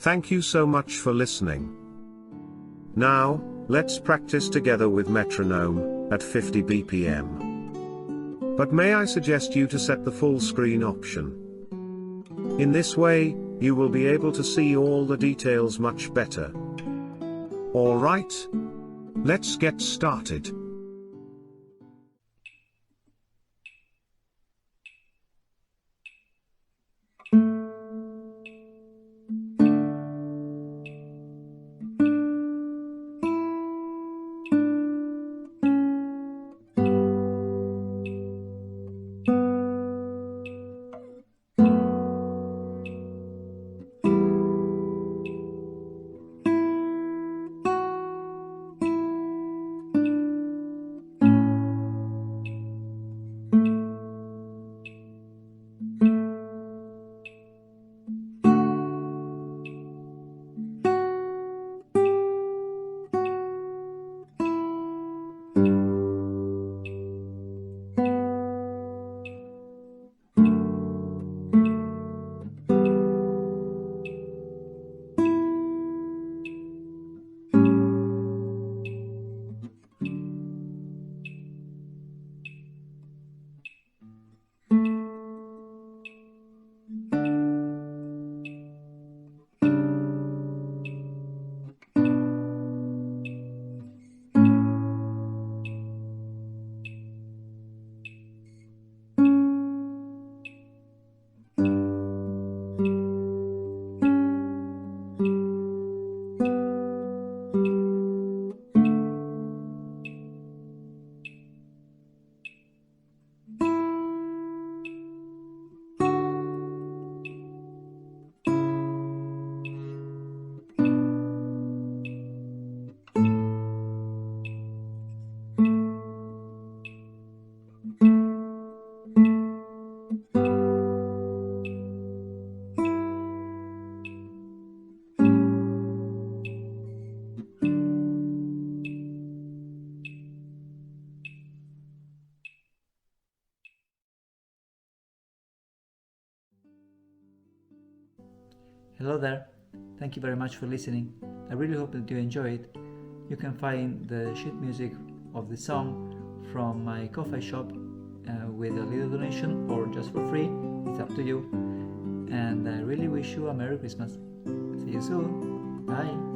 Thank you so much for listening. Now, let's practice together with metronome, at 50 BPM. But may I suggest you to set the full screen option. In this way, you will be able to see all the details much better. Alright? Let's get started. Hello there, thank you very much for listening. I really hope that you enjoy it. You can find the sheet music of the song from my Ko-Fi shop with a little donation or just for free, it's up to you. And I really wish you a Merry Christmas. See you soon, bye!